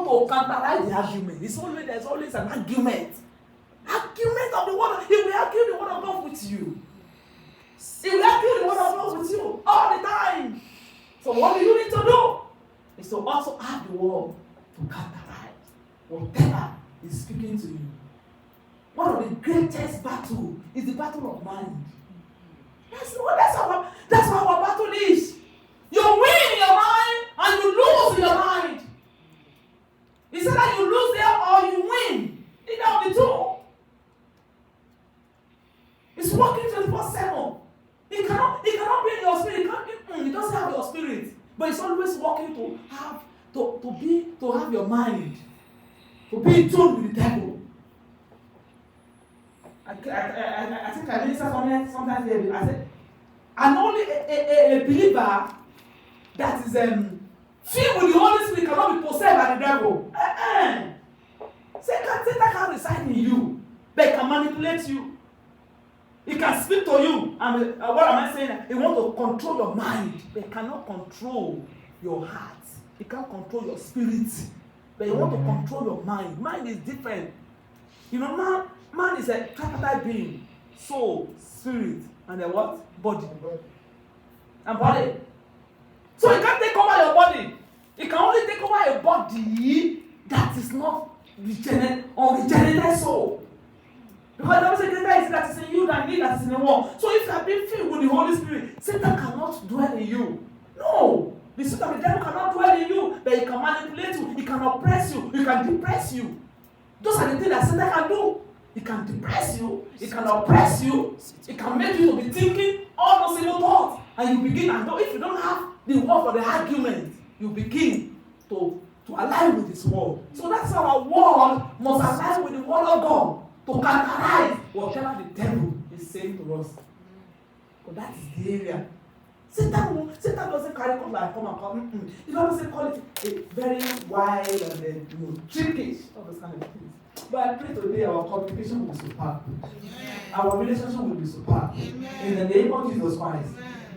want to counteract the argument. There's always an argument. Argument of the word. He will argue the word of God with you. He will argue the word of God with you all the time. So what do you need to do? Is to also have the word to counteract whatever is speaking to you. One of the greatest battles is the battle of mind. That's how our battle is. You win in your mind and you lose in your mind. It's either you lose there or you win. Either of the two. It's working 24/7. It cannot be in your spirit. It doesn't have your spirit. But it's always working to have your mind. To be in tune with the devil. I think I minister sometimes here. I said, and only a believer that is filled with the Holy Spirit cannot be possessed by the devil. Satan can reside in you, but he can manipulate you. He can speak to you. And what am I saying? He wants to control your mind, but he cannot control your heart. He can't control your spirit, but he wants to control your mind. Mind is different. You know, man is a tripartite being: soul, spirit, and a what? Body. And body. So he can't take over your body. He can only take over a body that is not regenerated soul. Because the Bible says greater is that is in you than he that is in the world. So if you have been filled with the Holy Spirit, Satan cannot dwell in you. No. The spirit of the devil cannot dwell in you, but he can manipulate you, he can oppress you, he can depress you. Those are the things that Satan can do. He can depress you, he can oppress you, he can make you to be thinking all those evil thoughts. And you begin, and if you don't have the word for the argument, you begin to align with his word. So that's how our word must align with the word of God to counteract whatever the devil is saying to us. But that is the area. Satan doesn't carry come and come. He doesn't call it a very wide and tricky, all those kind of things. But I pray today our communication will be superb. Our relationship will be superb. In the name of Jesus Christ.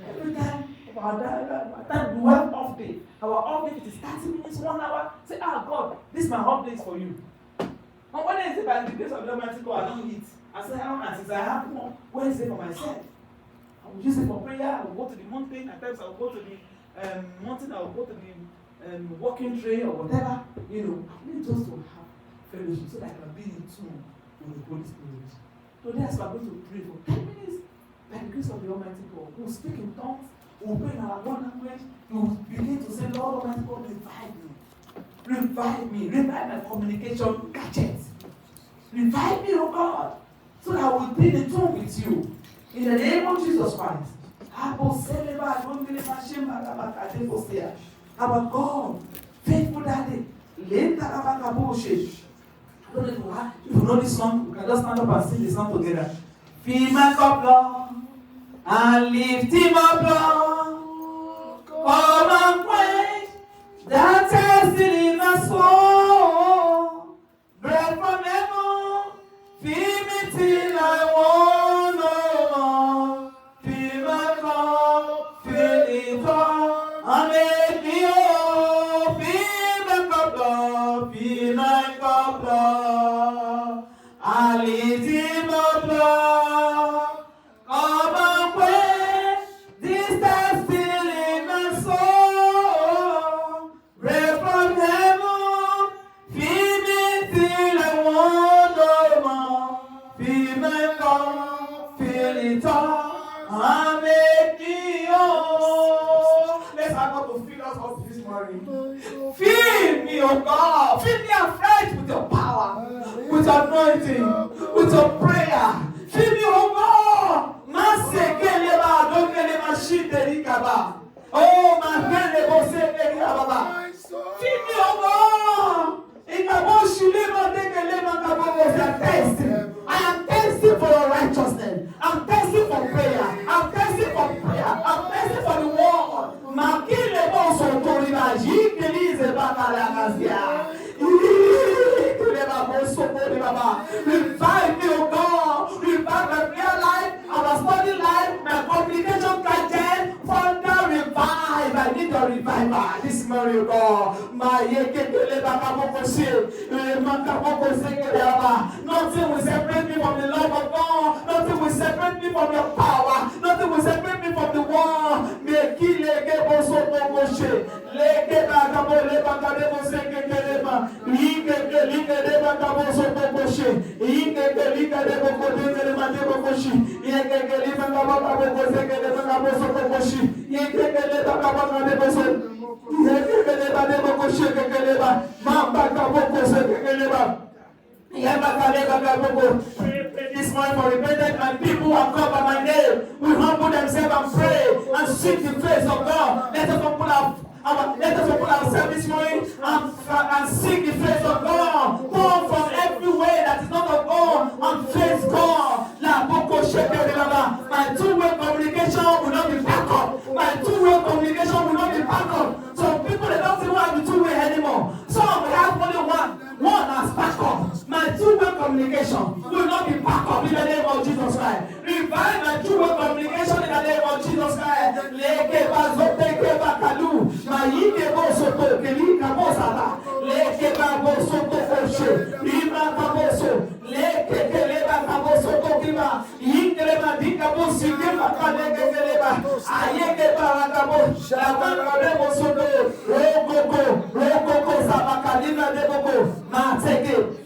Every time we have off day. Our off day is 30 minutes, 1 hour. Say, God, this is my off day for you. On Wednesday, by the grace of the Almighty God, I don't eat. I say, since I have more Wednesday for myself, I will use it for prayer. I will go to the mountain. At times I will go to the mountain. I will go to the walking trail or whatever. I need just to have fellowship so that I can be in tune with the Holy Spirit. Today, as we are going to pray for 10 minutes, by the grace of the Almighty God, we will speak in tongues. We will pray in our one language. We will begin to say, Lord Almighty God, revive me. Revive me. Revive my communication gadgets. Revive me, oh God, so that I will be in tune with you. In the name of Jesus Christ. Our God, faithful Daddy. I don't know if you know this song, we can just stand up and sing this song together. Fill my cup, Lord, and lift him up, Lord. Come and quench that thirsting in my soul. Bread from heaven, feed me till I want no more. Fill my cup, fill it up, and make me whole. Fill my cup, Lord, fill my cup, Lord. I lift him up, Lord. Come and quench this thirsting in my soul. Bread from heaven, feed me till I want no more. Fill my cup, fill it up, and make me whole. Let's ask God to fill us up this morning. Fill me, oh God. Fill me afresh with your power, with your anointing, with your prayer. Fill me, oh God. Oh, my friend, feed me, oh God. I am thirsty for your righteousness. I'm thirsty for prayer. I'm thirsty for prayer. I'm thirsty for the word. Revive me, oh God. Revive my prayer life, our study life, my communication gadget. Father, revive. I need a revival. This morning, God. Nothing will separate me from the love of God. Nothing will separate me from your power. Nothing will separate me from the world. This morning for repentant my people who are called by my name will humble themselves and pray and seek the face of God. Let us open ourselves this morning and seek the face of God. Come from every way that is not of God and face God. My two-way communication will not be back up. My two-way communication will not be back up. Some people they don't even have the two-way anymore. Some have only one. One has back up. My two-way communication will not be back up in the name of Jesus Christ. Revive my two-way communication in the name of Jesus Christ.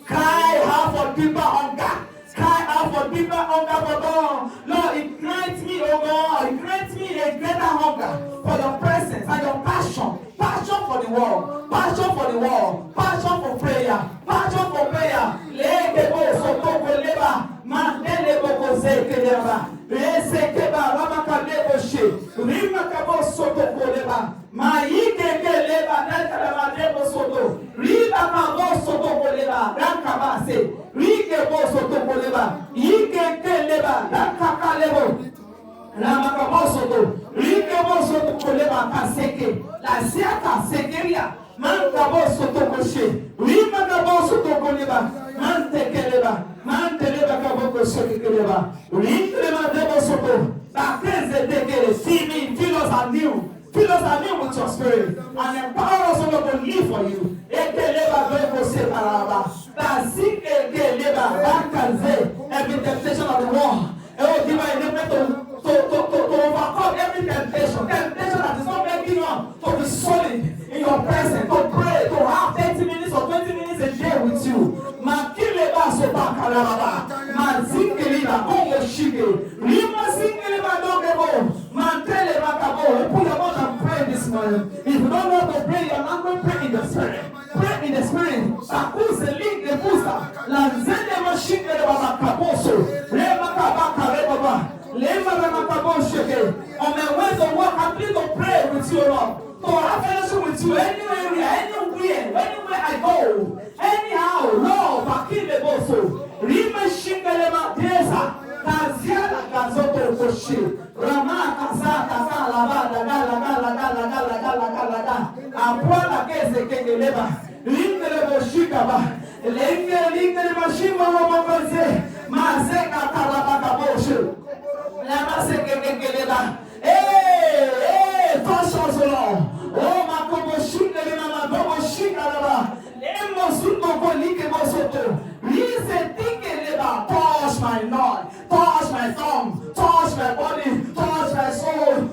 Cry out for deeper hunger. Cry out for deeper hunger for God. Lord, ignite me, oh God. Ignite me a greater hunger for your presence and your passion. Passion for the world. Passion for the world. Passion for prayer. Passion for prayer. La siaka sekeria mankabo soto koshe rima kabo soto koleba mantekeleba manteleba kabo koshe keleba rima debo soto bakeze tekele see me fill us anew with your spirit and empower us to live for you ekeleba debo separaba basik ekeleba bakaze every temptation of the world give my name to overcome every temptation that is not making you to be solid in your presence, to pray, to have 30 minutes or 20 minutes a day with you. Makileba sopa kalaba, manzingeleba kongo shige, rima zingeleba dogebo, mantele makabo. Put your mouth and pray this morning. If you don't know how to pray, you're not going to pray in the spirit. Pray in the spirit. Sakuse link the booster. Lanzende mashingeleba makaboso, rema kabaka rebaba. On my way to work, I'm going to pray with you, Lord. To have fellowship with you anywhere I go. Anyhow, Lord, Bakile Boso. Rima Shingalema Desa. Kaziana Gazoto Koshi. Rama Kaza Kaza Lavada Gala. Apuana Kese Kegeleba. Lingelebo Shikaba. Lingelebo Mashima Momokaze. Mazeka Kalabaka Boshu. Touch us, Lord. Oh, my Koboshika, my Koboshika, touch my Lord, touch my tongue,